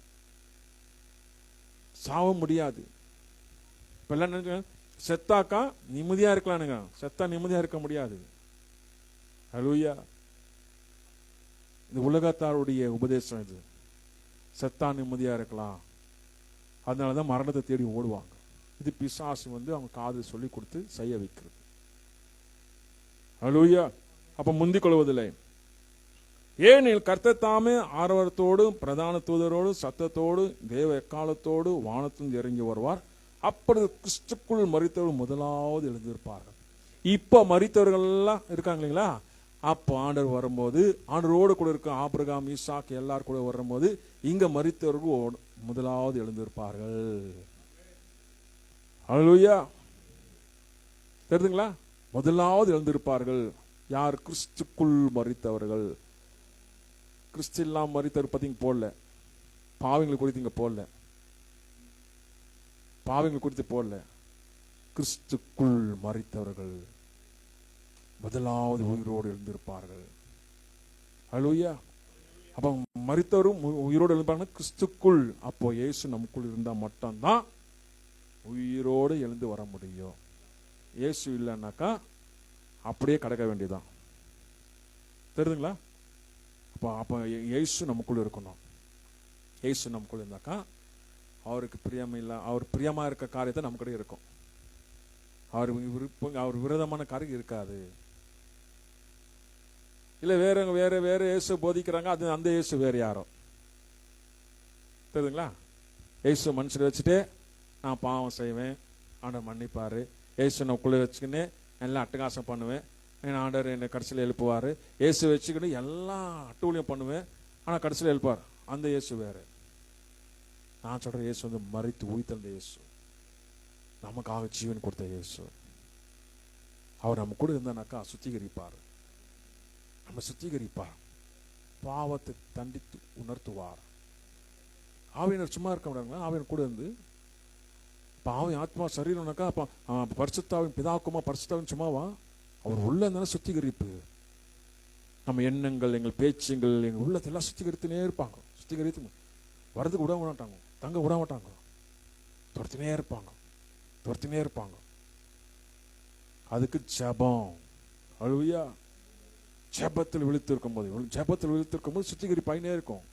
இப்ப எல்லாம் நினைக்க, செத்தாக்கா நிம்மதியா இருக்கலானுங்க. செத்தா நிம்மதியா இருக்க முடியாது. ஹல்லேலூயா. இந்த உலகத்தாருடைய உபதேசம் இது. செத்தா நிம்மதியா இருக்கலாம், அதனாலதான் மரணத்தை தேடி ஓடுவாங்க. இது பிசாசு அவங்க காது சொல்லி கொடுத்து செய்ய வைக்கிறது. ஹல்லேலூயா. அப்ப முந்திக் கொள்வதில்லை. ஏனெனில் கர்த்தர் தாமே ஆரவாரத்தோடு பிரதான தூதரோடு சத்தத்தோடு தேவ எக்காலத்தோடு வானத்திலிருந்து இறங்கி வருவார். அப்பொழுது கிறிஸ்துக்குள் மரித்தவர்கள் முதலாவது எழுந்திருப்பார்கள். இப்ப மரித்தவர்கள் எல்லாம் இருக்காங்க இல்லைங்களா? அப்போ ஆண்டவர் வரும்போது, ஆண்டவரோடு கூட இருக்க ஆபிரகாம், ஈசாக்கு எல்லாரும் கூட வரும்போது இங்க மரித்தவர்கள் முதலாவது எழுந்திருப்பார்கள். ஹல்லேலூயா. தெரியுதுங்களா? முதலாவது எழுந்திருப்பார்கள். யார்? கிறிஸ்துக்குள் மரித்தவர்கள். கிறிஸ்து எல்லாம் மரித்தவர் பத்தி போடல, பாவங்களை குறித்து இங்க போடல, பாவங்களை குறித்து போடல. கிறிஸ்துக்குள் மரித்தவர்கள் முதலாவது உயிரோடு எழுந்திருப்பார்கள். ஹல்லேலூயா. அப்ப மரித்தவரும் உயிரோடு எழுந்திருப்பாங்க கிறிஸ்துக்குள். அப்போ இயேசு நமக்குள் இருந்தா மட்டும்தான் உயிரோடு எழுந்து வர முடியும். இயேசு இல்லைன்னாக்கா அப்படியே கடக்க வேண்டியதான். தெரியுதுங்களா? அப்ப இயேசு நமக்குள்ள இருக்கணும். இயேசு நமக்குள்ள இருந்தாக்கா அவருக்கு பிரியமா இல்ல, அவர் பிரியமா இருக்க காரியத்தை நமக்கிட்ட இருக்கும். அவர் விரோதமான காரியம் இருக்காது. இல்ல வேற வேற வேற இயேசு போதிக்கிறாங்க, அது அந்த இயேசு வேற யாரோ. தெரியுதுங்களா? இயேசு மனுஷரை வச்சுட்டு நான் பாவம் செய்வேன், ஆண்டவர் மன்னிப்பாரு. இயேசு நமக்குள்ள வச்சுக்கின்னு எல்லாம் அட்டகாசம் பண்ணுவேன், ஆண்டவர் என்னை கடைசியில் எழுப்புவாரு. இயேசு வச்சுக்கிட்டு எல்லாம் அட்டூழியம் பண்ணுவேன், ஆனா கடைசியில் எழுப்பார். அந்த இயேசு வேற. நான் சொல்றேன், இயேசு மரித்து உயிர்த்தெழுந்த இயேசு, நமக்காக ஜீவன் கொடுத்த இயேசு. அவர் நம்ம கூட இருந்தானாக்கா சுத்திகரிப்பார், நம்ம சுத்திகரிப்பார், பாவத்தை தண்டித்து உணர்த்துவார். ஆவியனர் சும்மா இருக்க முடியாதுங்களா? ஆவியனர் கூட இருந்து பாவம் ஆத்மா சரீரம்னாக்கா பரிசுத்தாவின் பிதாக்குமா பரிசுத்தாவின் சும்மாவா? அவர் உள்ள இருந்தாலும் சுத்திகரிப்பு. நம்ம எண்ணங்கள், எங்கள் பேச்சுங்கள், எங்கள் உள்ளத்தெல்லாம் சுத்திகரித்துனே இருப்பாங்க. சுத்திகரித்து வரதுக்கு விட மாட்டாங்க, தங்க விட மாட்டாங்க, துரத்தினே இருப்பாங்க. அதுக்கு ஜெபம். ஹல்லேலூயா. ஜெபத்தில் விழித்திருக்கும் போது சுத்திகரிப்பாயினே இருக்கும்.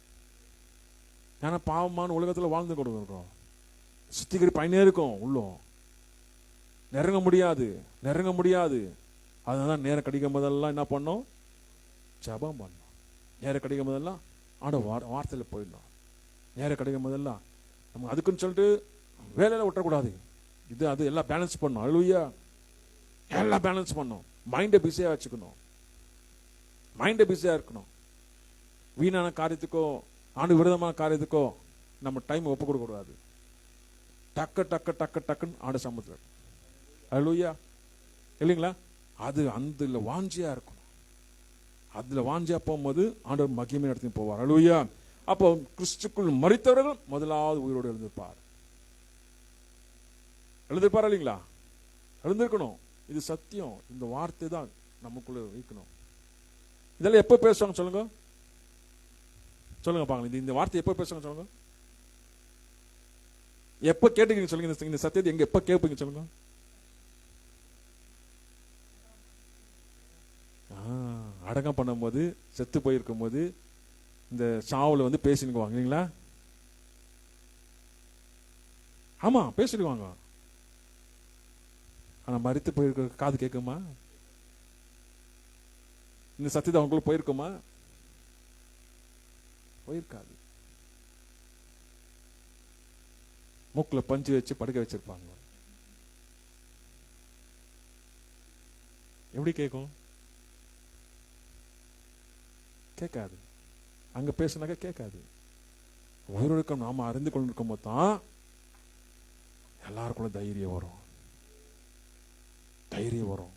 ஏன்னா பாவமான உலகத்தில் வாழ்ந்து கொடுக்கிறோம், சுத்திகரிப்பாயினே இருக்கும். உள்ளம் நெருங்க முடியாது. அதனால நேரம் கிடைக்கும் போதெல்லாம் என்ன பண்ணோம்? ஜெபம் பண்ணோம். நேரம் கிடைக்கும் போதெல்லாம் வார்த்தையில போயிடணும். நேரம் கிடைக்கும் போதெல்லாம் நம்ம அதுக்குன்னு சொல்லிட்டு வேலையில விட்டக்கூடாது. இது அது எல்லாம் பேலன்ஸ் பண்ணணும். ஹல்லேலூயா. எல்லாம் பேலன்ஸ் பண்ணணும். மைண்டை பிஸியா வச்சுக்கணும், மைண்டை பிஸியா இருக்கணும். வீணான காரியத்துக்கோ ஆண்டு விரோதமான காரியத்துக்கோ நம்ம டைம் ஒப்பு கொடுக்க கூடாது. டக்குன்னு ஆண்டு சம்பளத்தில். ஹல்லேலூயா. இல்லைங்களா? அது அந்த வாஞ்சியா இருக்கணும். அதுல வாஞ்சியா போகும்போது ஆண்டவர் மகிமை நடத்தி போவார். ஹல்லேலூயா. அப்போ கிறிஸ்துக்குள் மரித்தவர்கள் முதலாவது உயிரோடு எழுந்திருப்பார். இல்லைங்களா? எழுந்திருக்கணும். இது சத்தியம். இந்த வார்த்தை தான் நமக்குள்ள வைக்கணும். இதெல்லாம் எப்ப பேசுவாங்க சொல்லுங்க பாருங்க. இந்த வார்த்தை எப்ப பேசுவாங்க சொல்லுங்க. எப்ப கேட்டுக்கீங்க சொல்லுங்க. இந்த சத்தியத்தை எங்க எப்ப கேட்பீங்க சொல்லுங்க. அடக்கம் பண்ணும்போது, செத்து போயிருக்கும் போது இந்த சாவுல வந்து பேசினுக்குவாங்க இல்லைங்களா? ஆமா, பேசிடுவாங்க. ஆனா மரித்து போயிருக்க காது கேட்குமா? இந்த சத்தியத்தை அவங்களுக்குள்ள போயிருக்குமா? போயிருக்காது. மூக்குல பஞ்சு வச்சு படுக்க வச்சிருப்பாங்க. எப்படி கேட்கும்? கேட்காது. அங்க பேசினாக்க கேட்காது. உயிரிழக்கம் நாம அறிந்து கொண்டிருக்கும் போது தான் எல்லாருக்குள்ள தைரியம் வரும். தைரியம் வரும்.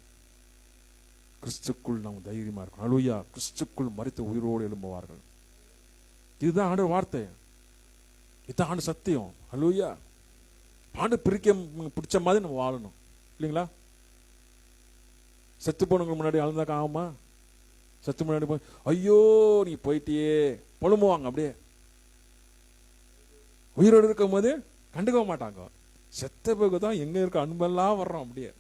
கிறிஸ்துக்குள் நாம் தைரியமா இருக்கும். அல்லேலூயா. கிறிஸ்துக்குள் மரித்த உயிரோடு எழும்புவார்கள். இதுதான் ஆண்டவர் வார்த்தை. இதுதான் ஆண்டு சத்தியம். அல்லேலூயா. ஆண்டு பிடிச்ச மாதிரி நம்ம வாழணும் இல்லைங்களா? செத்து போனவங்க முன்னாடி அழுந்தாக்க ஆகுமா? செத்து முன்னாடி போய் ஐயோ நீ போயிட்டியே புலம்புவாங்க. அப்படியே உயிரோடு இருக்கும் போது கண்டுக்க மாட்டாங்க. செத்த பிறகு தான் எங்க இருக்க அன்பெல்லாம் வர்றோம். அப்படியே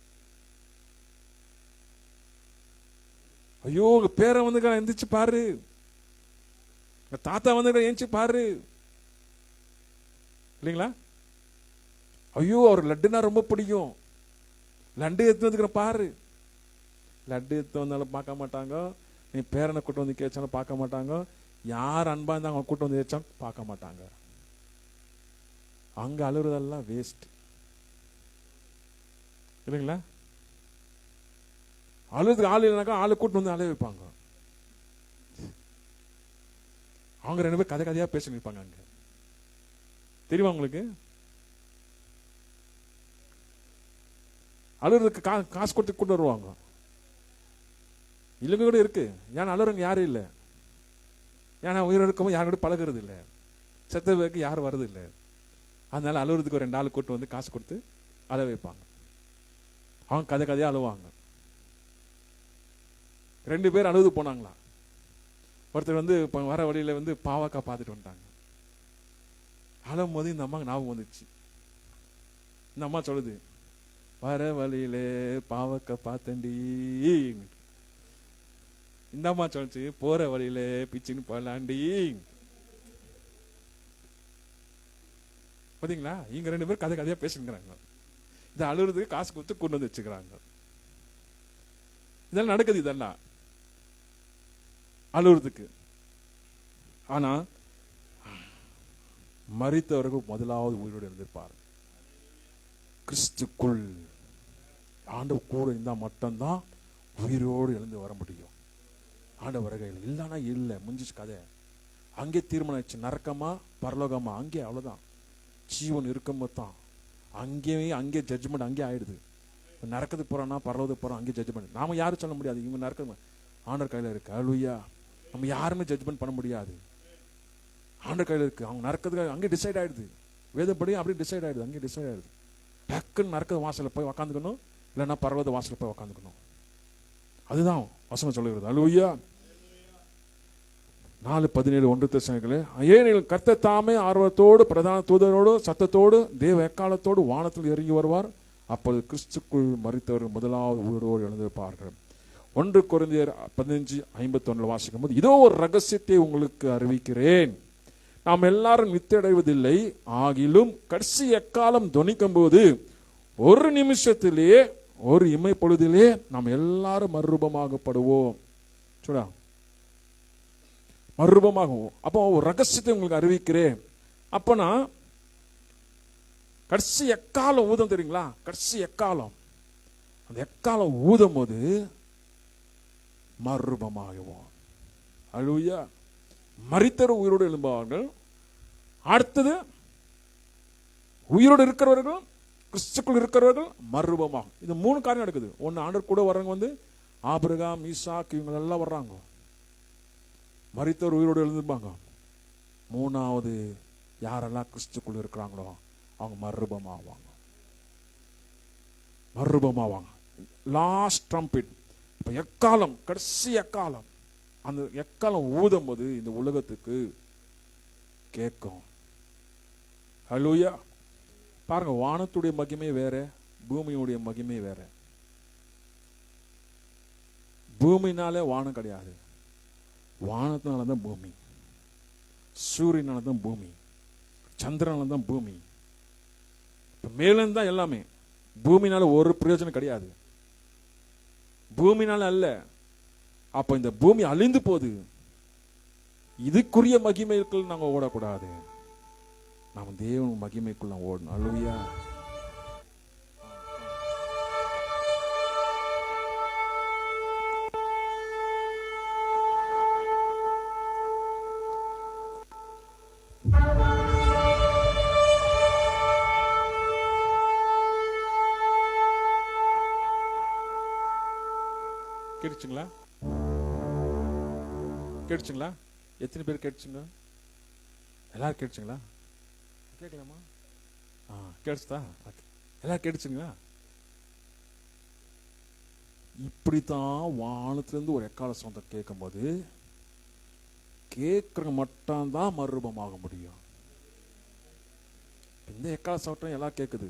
ஐயோ உங்க பேரை வந்து எந்திரிச்சு பாரு, உங்க தாத்தா வந்து எந்திரிச்சு பாரு இல்லைங்களா? ஐயோ அவர் லட்டுனா ரொம்ப பிடிக்கும், லட்டு எடுத்து வந்துக்கிற பாரு. லட்டு எடுத்து வந்தாலும் பார்க்க மாட்டாங்க. நீ பேரனை கூட்டு வந்து கேச்சாலும் பார்க்க மாட்டாங்க. யார் அன்பா இருந்தாங்க அவங்க கூட்டு வந்து கேச்சாலும் பார்க்க மாட்டாங்க. அங்க அழுறதெல்லாம் வேஸ்ட் இல்லைங்களா? அழுறதுக்கு ஆள் இல்லைனாக்கா ஆளு கூட்டு வந்து அழுக வைப்பாங்க. அவங்க 2 பேர் கதை கதையா பேசி நிற்பாங்க. அங்க தெரியுமா உங்களுக்கு? அழுறதுக்கு காசு கொடுத்து கூட்டு வருவாங்க. இல்லைங்க கூட இருக்கு. ஏன்னா அழுறவங்க யாரும் இல்லை. ஏன்னா உயிர் இருக்கும்போது யாரும் கூட பழகிறது இல்லை. செத்தவருக்கு யாரும் வர்றது இல்லை. அதனால அழுறதுக்கு ஒரு 2 ஆள் கூட்டு வந்து காசு கொடுத்து அழ வைப்பாங்க. அவங்க கதை கதையா அழுவாங்க. 2 பேர் அழுது போனாங்களா. ஒருத்தர் வந்து வர வழியில வந்து பாவக்காய் பார்த்துட்டு வந்துட்டாங்க. அழும் போது இந்த அம்மாவுக்கு ஞாபகம் வந்துச்சு. இந்த அம்மா சொல்லுது, வர வழியில பாவக்காய் பார்த்தண்டி. இந்த அம்மா சொல்லிச்சு, போற வழியில பிச்சுன்னு போலாண்டி. பாத்தீங்களா? இங்க 2 பேர் கதை கதையா பேசுங்கிறாங்க. இதை அழுறதுக்கு காசு கொடுத்து கொண்டு வந்து வச்சுக்கிறாங்க. இதெல்லாம் நடக்குது. இதெல்லாம் அழுறதுக்கு. ஆனா மரித்தவர்கள் முதலாவது உயிரோடு இருந்திருப்பார். கிறிஸ்துக்குள் ஆண்டவர் கூட இருந்தா மட்டும்தான் உயிரோடு எழுந்து வர முடியும். ஆண்டவர் வருகையில் இல்லைன்னா இல்லை, முடிஞ்சிச்சு கதை. அங்கே தீர்மானம் ஆயிடுச்சு. நரக்கமா பரலோகமா அங்கே, அவ்வளவுதான். ஜீவன் இருக்கும்போது தான் அங்கே ஜட்ஜ்மெண்ட் அங்கே ஆயிடுது. நரக்கத்துக்கு போறான்னா பரலோகத்துக்கு போறோம், அங்கே ஜட்ஜ்மெண்ட். நாம யாரும் சொல்ல முடியாது. இவங்க நரக்க ஆண்டவர் கையில இருக்கு. அல்லேலூயா. நம்ம யாருமே ஜட்ஜ்மெண்ட் பண்ண முடியாது. ஆண்டவர் கையில இருக்கு. அவங்க நரக்கத்துக்கு அங்கே டிசைட் ஆயிடுது. வேதப்படி அப்படியே டிசைட் ஆயிடுது. அங்கே டிசைட் ஆயிடுது. டக்குன்னு நரக்க வாசல போய் உக்காந்துக்கணும், இல்லைன்னா பரலோக வாசல போய் உக்காந்துக்கணும். அதுதான் வசனம் சொல்லுகிறது. அல்லேலூயா. 4:17 1 தெசலோனிக்கேயர்களே, ஏனெனில் கர்த்தர் தாமே ஆர்வத்தோடு பிரதான தூதரோடு சத்தத்தோடு தேவ எக்காலத்தோடு வானத்தில் இறங்கி வருவார். அப்பொழுது கிறிஸ்துக்குள் மரித்தவர்கள் முதலாவது உயிரோடு எழுந்திருப்பார்கள். 1 கொரிந்தியர் 15:51 வாசிக்கும் போது, இதோ ஒரு ரகசியத்தை உங்களுக்கு அறிவிக்கிறேன். நாம் எல்லாரும் நித்தியடைவதில்லை, ஆகிலும் கடைசி எக்காலம் தொனிக்கும் போது ஒரு நிமிஷத்திலே ஒரு இமை பொழுதிலே நாம் எல்லாரும் மறுரூபமாகப்படுவோம். சொல்ல மறுரூபமாகும். அப்போ ஒரு ரகசியத்தை உங்களுக்கு அறிவிக்கிறேன். அப்பனா கடைசி எக்காலம் ஊதம் தெரியுங்களா? கடைசி எக்காலம். அந்த எக்காலம் ஊதும் போது மறுரூபமாகுவோம். அல்லேலூயா. மரித்தவர் உயிரோடு எழும்புவார்கள். அடுத்தது உயிரோடு இருக்கிறவர்கள், கிறிஸ்துக்குள் இருக்கிறவர்கள் மறுரூபமாகும். இது 3 காரியம் நடக்குது. ஒன்னு, ஆண்டவர் கூட வர்றவங்க வந்து ஆபிரகாம், ஈசாக் இவங்க எல்லாம் வர்றாங்க, மரித்தவர் உயிரோடு எழுந்திருப்பாங்க. 3வது யாரெல்லாம் கிறிஸ்துக்குள் இருக்கிறாங்களோ அவங்க மறுரூபமாவாங்க. மறுரூபமாவாங்க. Last trumpet. இப்ப எக்காலம், கடைசி எக்காலம். அந்த எக்காலம் ஊதும் போது இந்த உலகத்துக்கு கேட்கும். அல்லேலூயா. பாருங்க, வானத்துடைய மகிமை வேற, பூமியுடைய மகிமை வேற. பூமினாலே வானம் கிடையாது. வானத்தினால தான் பூமி, சூரியனால தான் பூமி, சந்திரனால தான் பூமி. மேலும் தான் எல்லாமே. பூமினால ஒரு பிரயோஜனம் கிடையாது, பூமினால அல்ல. அப்ப இந்த பூமி அழிந்து போகுது. இதுக்குரிய மகிமைக்குள் நாங்க ஓடக்கூடாது, நாம் தேவன் மகிமைக்குள்ள ஓடணும். அல்லேலூயா. கேட்டுச்சுங்களா? கேட்டுச்சுங்களா? எத்தனை பேர் கேட்டுச்சுங்க? எல்லாரும் கேட்டுச்சுங்களா? கேட்கலாமா? கேட்டுச்சா? எல்லாரும் கேட்டுச்சுங்களா? இப்படித்தான் வானத்திலிருந்து ஒரு எக்கால சத்தம் கேட்கும் போது கேட்கற மட்டும்தான் மறுரூபமாக முடியும். இந்த எக்கால சத்தம் எல்லாம் கேட்குது,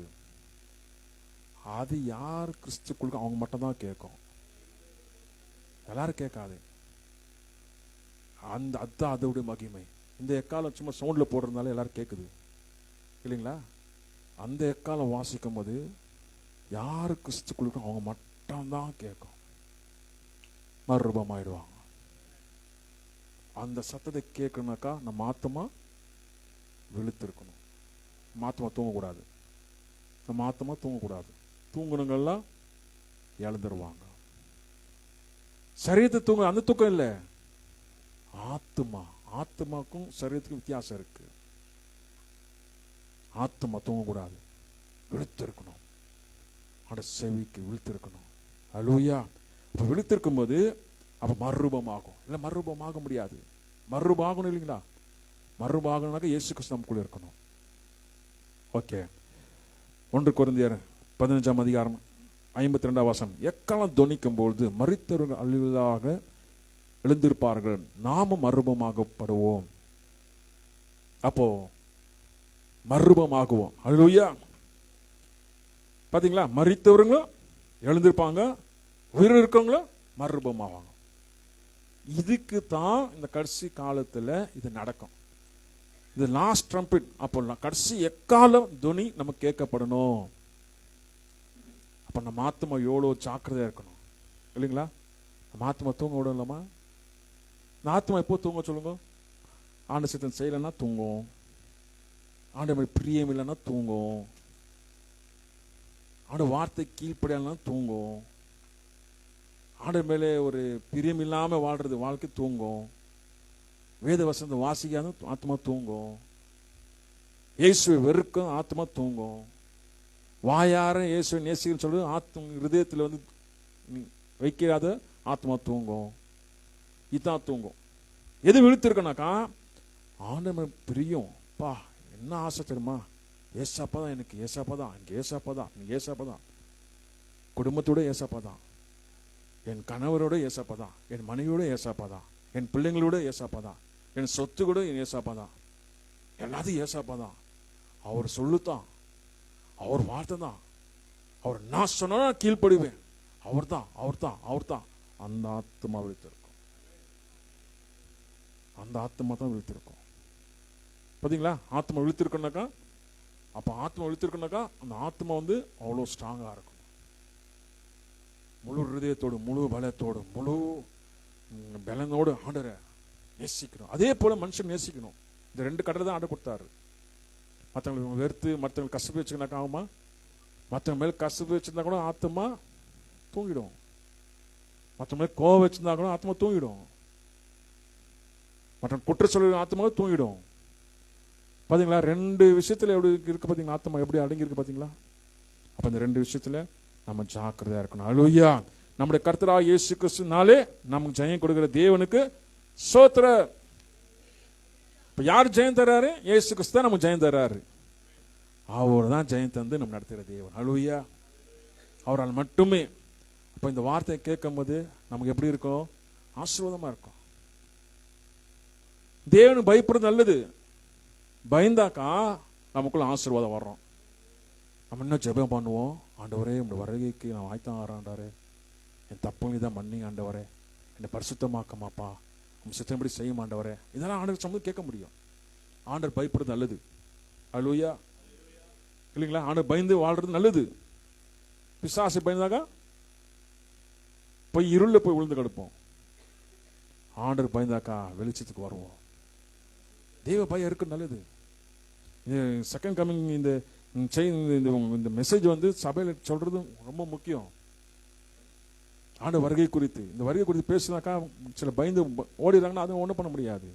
அது யார் கிறிஸ்துக்குள்ள அவங்க மட்டும் தான் கேட்கும், எல்லாரும் கேட்காது. அதுதான் அதோடைய மகிமை. இந்த எக்காலம் சும்மா சவுண்ட்ல போடுறதுனால எல்லாரும் கேட்குது இல்லைங்களா? அந்த எக்காலம் வாசிக்கும் போது யாரு கிறிஸ்துக்குள்ள அவங்க மட்டும்தான் கேட்கும், மறுரூபமாயிடுவாங்க. அந்த சத்தத்தை கேட்கணும்னாக்கா நம்ம ஆத்மா விழுத்திருக்கணும். நம்ம ஆத்மா தூங்கக்கூடாது, நம்ம ஆத்மா தூங்கக்கூடாது. தூங்குனங்கள்லாம் இழந்துருவாங்க. சரீரத்தை தூங்க அந்த தூக்கம் இல்லை, ஆத்மா. ஆத்மாக்கும் சரீரத்துக்கும் வித்தியாசம் இருக்கு. ஆத்மா தூங்கக்கூடாது, விழுத்திருக்கணும். அட செவிக்கு விழுத்திருக்கணும். அல்லேலூயா. அப்ப விழுத்திருக்கும் போது அப்ப மறுரூபமாகும். இல்லை மறுரூபமாக முடியாது, மறுரூபமாகணும் இல்லைங்களா? மறுரூபமாகணும்னாக்க இயேசு கிறிஸ்து நமக்குள்ள இருக்கணும். ஓகே. 1 கொரிந்தியர் 15ஆம் அதிகாரம் 52ஆம் வசனம். எக்காலம் தொனிக்கும் பொழுது மரித்தவர்கள் அழிவதாக எழுந்திருப்பார்கள், நாமும் மறுரூபமாகப்படுவோம். அப்போ மறுரூபமாகுவோம். அல்லேலூயா. பாத்தீங்களா? மரித்தவர்களும் எழுந்திருப்பாங்க, உயிர் இருக்கவங்களும் மறுரூபமாவாங்க. இதுக்கு தான் இந்த கடைசி காலத்துல இது நடக்கும். இது லாஸ்ட் ட்ரம்பெட். அப்போ கடைசி எக்காலம் துணி நம்ம கேட்கப்படணும். அப்ப நம்ம ஆத்மா எவ்வளவு ஜாக்கிரதையா இருக்கணும் இல்லைங்களா? நம்ம ஆத்மா தூங்க விடலாமா? இந்த ஆத்மா எப்போ தூங்க சொல்லுங்க? ஆண்டு சித்தம் செய்யலைன்னா தூங்கும், ஆண்டு மாதிரி பிரியம் இல்லைன்னா தூங்கும், ஆண்டு வார்த்தை கீழ்ப்படியாலாம் தூங்கும், ஆண்டு மேலே ஒரு பிரியம் இல்லாம வாழ்றது வாழ்க்கை தூங்கும், வேத வசனத்தை வாசிக்காத ஆத்மா தூங்கும், இயேசுவை வெறுக்கும் ஆத்மா தூங்கும், வாயார இயேசுவை நேசிக்கன்னு சொல்லி ஆத்மா ஹிருதயத்தில் வந்து வைக்காத ஆத்மா தூங்கும். இதான் தூங்கும். எது விழுத்திருக்கனாக்கா ஆண்டவன் பிரியம். பா என்ன ஆசை தெரியுமா? ஏசாப்பா தான் எனக்கு, ஏசாப்பா தான் எனக்கு, ஏசாப்பா தான் எனக்கு, ஏசாப்பா தான் குடும்பத்தோட, ஏசாப்பா தான் என் கணவரோட, ஏசாப்பா தான் என் மனைவியோட, ஏசாப்பா தான் என் பிள்ளைங்களோட, ஏசாப்பா தான் என் சொத்து கூட என் ஏசாப்பா தான், எல்லாத்தையும் ஏசாப்பா தான். அவர் சொல்லுத்தான், அவர் வார்த்தை தான், அவர் நான் சொன்னா கீழ்ப்படுவேன், அவர் தான் அவர் தான் அவர் தான். அந்த ஆத்மா விழுத்திருக்கும், அந்த ஆத்மா தான் விழுத்திருக்கும். பார்த்தீங்களா? ஆத்மா விழுத்திருக்குனாக்கா, அப்போ ஆத்மா விழுத்திருக்குனாக்கா அந்த ஆத்மா வந்து அவ்வளோ ஸ்ட்ராங்காக இருக்கும். முழு ஹிருதயத்தோடு, முழு பலத்தோடு, முழு பலனோடு ஆண்டரை நேசிக்கணும். அதே போல மனுஷன் நேசிக்கணும். இந்த 2 கடலை தான் ஆண்டை கொடுத்தாரு. மற்றவங்களுக்கு வெறுத்து மற்றவங்களுக்கு கசப்பு வச்சுக்கினாக்கா ஆகுமா? மற்றவங்க மேலே கசப்பு வச்சிருந்தா கூட ஆத்மா தூங்கிடும், மற்றவங்க மேலே கோவம் வச்சிருந்தா கூட ஆத்மா தூங்கிடும், மற்ற குற்ற சொல்ல ஆத்மா தூங்கிடும். பார்த்தீங்களா? 2 விஷயத்துல எப்படி இருக்கு பார்த்தீங்களா? ஆத்மா எப்படி அடங்கி இருக்கு பார்த்தீங்களா? அப்போ இந்த 2 விஷயத்துல நம்ம ஜாக்கிரதையா இருக்கணும். அல்லேலூயா. நம்முடைய கர்த்தராகிய இயேசு கிறிஸ்துனாலே நமக்கு ஜெயம் கொடுக்கிற தேவனுக்கு ஸ்தோத்திரம். இப்ப யார் ஜெயம் தர்றாரு? இயேசு கிறிஸ்து தான் நமக்கு ஜெயம் தர்றாரு. அவர் தான் ஜெயம் தந்து நம்ம நடத்துகிற தேவன். அல்லேலூயா. அவரால் மட்டுமே. அப்ப இந்த வார்த்தையை கேட்கும் போது நமக்கு எப்படி இருக்கும்? ஆசீர்வாதமா இருக்கும். தேவனுக்கு பயப்படுறது நல்லது. பயந்தாக்கா நமக்குள்ள ஆசீர்வாதம் வர்றோம். நம்ம என்ன ஜெபம் பண்ணுவோம்? ஆண்டவரே உங்களுடைய வருகைக்கு நான் வாய்த்தான் ஆறாண்டாரு, என் தப்புங்க தான் மன்னிங்க ஆண்டவரே, என்னை பரிசுத்தமாக்கமாப்பா, சித்தம்படி செய்யும் ஆண்டவரே. இதெல்லாம் ஆண்டவர் சமூகம் கேட்க முடியும். ஆண்டவர் பயப்படுறது நல்லது. அல்லேலூயா. இல்லைங்களா? ஆண்டவர் பயந்து வாழ்றது நல்லது. பிசாசு பயந்தாக்கா போய் இருள போய் விழுந்து கிடப்போம். ஆண்டவர் பயந்தாக்கா வெளிச்சத்துக்கு வருவோம். தெய்வ பயம் இருக்கு நல்லது. செகண்ட் கமிங் இந்த மெசேஜ் வந்து சபையில் சொல்றது ரொம்ப முக்கியம். ஆண்டு வருகை குறித்து, இந்த வருகை குறித்து பேசினாக்கா சில பயந்து ஓடிடுறாங்கன்னா அதுவும் ஒன்றும் பண்ண முடியாது.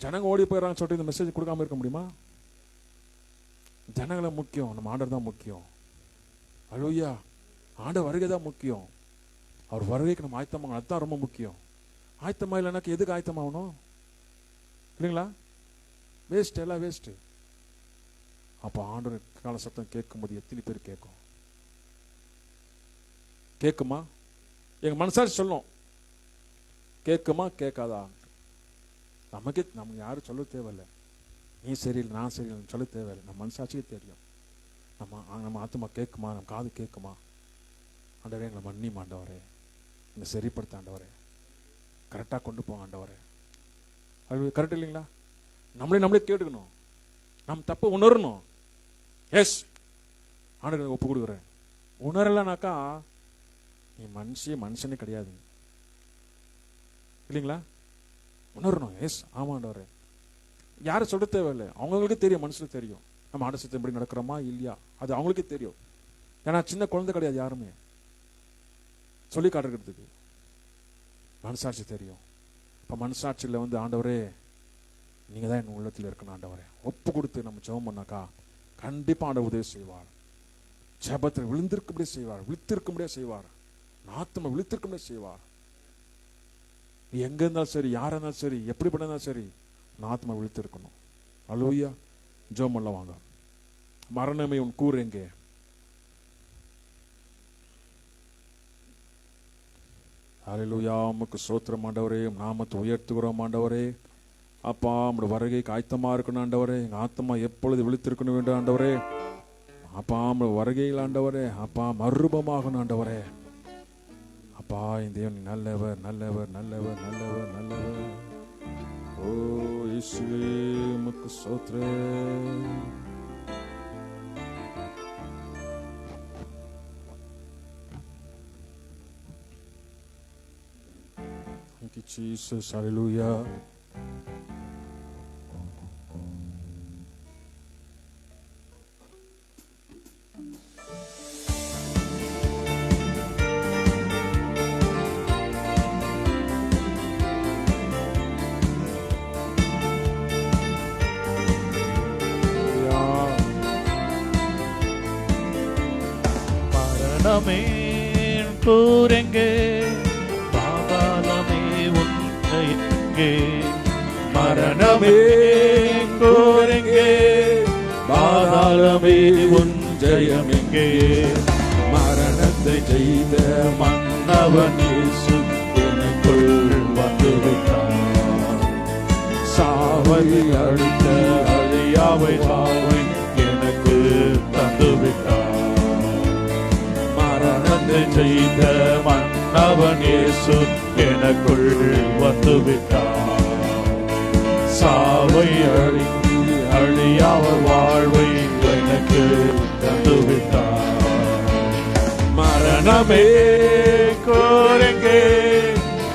ஜனங்க ஓடி போயிடறாங்கன்னு சொல்லிட்டு இந்த மெசேஜ் கொடுக்காம இருக்க முடியுமா? ஜனங்களை முக்கியம், நம்ம ஆண்டவர் தான் முக்கியம். அல்லேலூயா. ஆண்ட வருகை தான் முக்கியம். அவர் வருகைக்கு நம்ம ஆயத்தமாக, அதுதான் ரொம்ப முக்கியம். ஆயத்தமாக இல்லைனாக்கா எதுக்கு ஆயத்தமாகணும்? இல்லைங்களா? வேஸ்ட், எல்லாம் வேஸ்ட். அப்போ ஆண்டவர் கால சத்தம் கேட்கும்போது எத்தனை பேர் கேட்கும்? கேட்குமா? எங்க மனசாட்சி சொல்லும் கேட்குமா கேட்காதா. நமக்கு யாரும் சொல்ல தேவையில்லை. நீ சரியில்லை நான் சரியில்லை சொல்ல தேவையில்லை. நம்ம மனசாட்சியே தெரியும். நம்ம ஆத்மா கேட்குமா, நம்ம காது கேட்குமா? ஆண்டவரே எங்களை மன்னியும் ஆண்டவரே, என்னை சரிப்படுத்த ஆண்டவரே, கரெக்டாக கொண்டு போங்க ஆண்டவரே. அது கரெக்ட் இல்லைங்களா? நம்மளே கேட்டுக்கணும். நம்ம தப்பு உணரணும். எஸ் ஆண்டவரே ஒப்பு கொடுக்குறேன். உணரலனாக்கா நீ மனுஷனே கிடையாது. இல்லைங்களா? உணரணும். எஸ் ஆமா ஆண்டவரே. யாரும் சொல்ல தேவையில்லை. அவங்களுக்கு தெரியும், மனசுக்கு தெரியும் நம்ம ஆண்டவர் எப்படி நடக்கிறோமா இல்லையா, அது அவங்களுக்கே தெரியும். ஏன்னா சின்ன குழந்தை கிடையாது யாருமே சொல்லி காட்டுறதுக்கு. மனசாட்சி தெரியும். இப்போ மனசாட்சியில் வந்து ஆண்டவரே நீங்க தான் என் உள்ளத்தில் இருக்கணும் ஆண்டவரே ஒப்பு கொடுத்து நம்ம ஜெபம் பண்ணாக்கா கண்டிப்பா ஆண்டவர் உதவி செய்வார். ஜெபத்தில் விழுந்திருக்கும்படியே செய்வார், விழித்திருக்கும்படியே செய்வார், ஆத்துமா விழித்திருக்கும்படியே செய்வார். நீ எங்க இருந்தாலும் சரி, யாரா இருந்தாலும் சரி, எப்படி பண்ணாலும் சரி, ஆத்மா விழித்திருக்கணும். அல்லேலூயா. ஜெபம் பண்ணலாம் வாங்க. மரணமே உன் கூர் எங்கே? அல்லேலூயா. உமக்கு ஸ்தோத்திரம் ஆண்டவரே, நாமத்தை உயர்த்துகிறோம் ஆண்டவரே. அப்பா நம்முடைய வருகைக்கு ஆயத்தமா இருக்கணும் ஆண்டவரே. எங்க ஆத்மா எப்பொழுது விழித்திருக்கணும் வேண்டும் ஆண்டவரே. அப்பா நம்முடைய வருகையில் ஆண்டவரே, அப்பா மறுரூபமாகணும் ஆண்டவரே. அப்பா இந்த தேவன் நல்லவர் நல்லவர் நல்லவர் நல்லவர் நல்லவர். ஓ இயேசுவே உமக்கு ஸ்தோத்திரம். Thank you Jesus. Hallelujah. மரணமே கூரெங்கே, பாதாளமே உன்னை எங்கே. மரணமே கூரெங்கே, பாதாளமே உன் ஜெயம் எங்கே. மரணத்தை செய்த மன்னவன் இயேசு எனக்குள் வந்துவிட்டார். சாவை அழித்த அழியாவை சாவை எனக்கு தந்துவிட்டார். மரணத்தை செய்த மன்னவன் இயேசு எனக்குள் வந்துவிட்டார். சாவை அழித்து அழியாவர் வாழ்வை எனக்கு தந்துவிட்டார். மரணமே கோரெங்கே,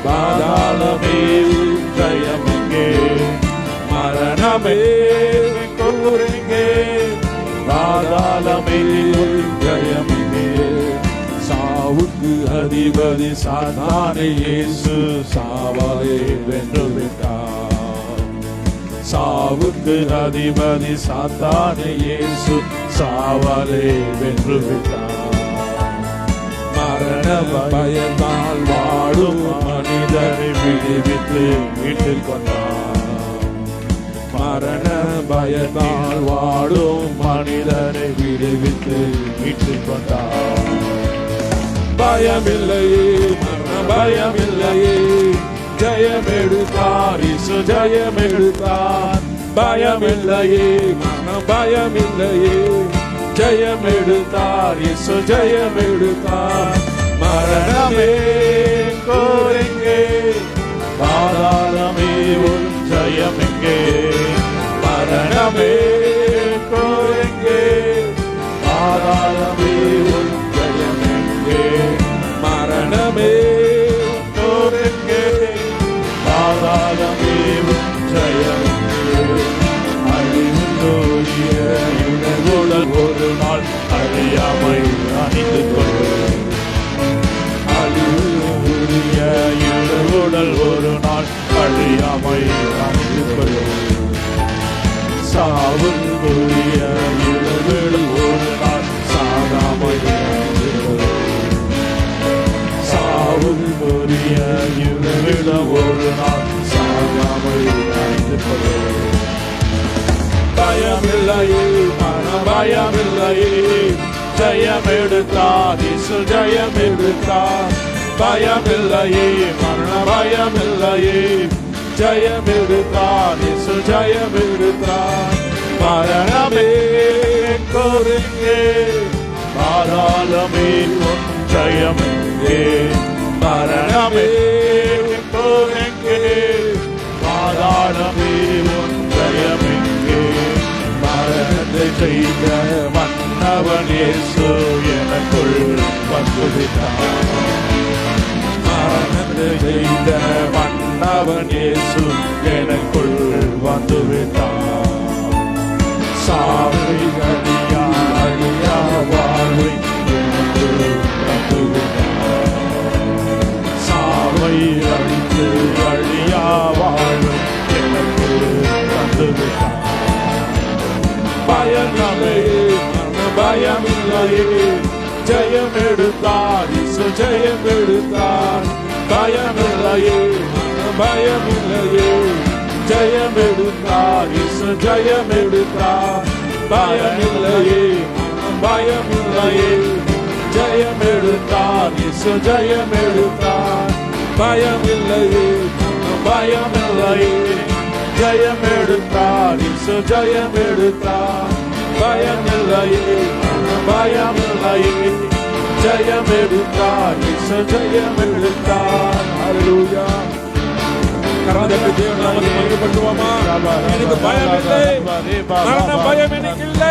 பாதாளமே ஜெயம் எங்கே. மரணமே கோரெங்கே, பாதாளமே ஜெயம் எங்கே. சாவுக்கு அதிபதி சாத்தானை இயேசு சாவாலே வென்று விட்டார். சாவுக்கு அதிபதி சாத்தானை இயேசு சாவாலே வென்று விட்டார். மரண பயத்தால் வாழும் மனிதரை விடுவித்து மீட்டுக் கொண்டார். மரண பயத்தால் வாழும் மனிதரை விடுவித்து மீட்டுக் கொண்டார். பயமில்லையே, மரண பயமில்லையே, ஜெயம் எடுத்தார் இயேசு ஜெயம் எடுத்தார். பயமில்லையே, மரண பயமில்லையே, ஜெயம் எடுத்தார் இயேசு ஜெயம் எடுத்தார். மரணமே கோரெங்கே, உடல் ஒரு நாள் அழியாமை சாவுக்குரிய இளவிடல் ஒரு நாள் சாகாமை சாவுக்குரிய இளவிடம் ஒரு நாள் சாகாமை பயமில்லையே மன பயமில்லையே ஜெயம் எடுத்தார் இயேசு ஜெயம் எடுத்தார் பயமில்லையே மரண பயமில்லையே ஜெயம் எடுத்தார் இயேசு ஜெயம் எடுத்தார் மரணமே கோருங்கே பாதாளமே உன் ஜெயம் எங்கே மரணமே கோருங்கே பாதாளமே உன் ஜெயம் எங்கே மரணத்தை செய்த மன்னவன் இயேசு எனக்குள் வந்துவிட்டார் மரணத்தை செய்த மன்னவன் இயேசு எனக்குள் வந்துவிட்டார் சாவை அழியா அழியா வாழ்வை எனக்குள் வந்துவிட்டார் சாவை அழித்து அழியா வாழ்வை எனக்குள் வந்துவிட்டார் பயமில்லையே பயமில்லையே ஜெயம் எடுத்தார் இயேசு ஜெயம் எடுத்தார் பயமில்லையே பயமில்லையே ஜெயம் எடுத்தார் இயேசு ஜெயம் எடுத்தார் பயமில்லையே பயமில்லையே ஜெயம் எடுத்தார் இயேசு ஜெயம் எடுத்தார் பயமில்லையே பயமில்லையே ஜெயம் எடுத்தார் இயேசு ஜெயம் எடுத்தார் பயமில்லையே பயமில்லையே ஜெயம் எடுத்தார் இயேசு ஜெயம் எடுத்தார் ஹல்லேலூயா கரங்களை தேவ நாமத்தை மகிமைப்படுத்துவோமா எனக்கு பயம் இல்லை மரண பயம் எனக்கு இல்லை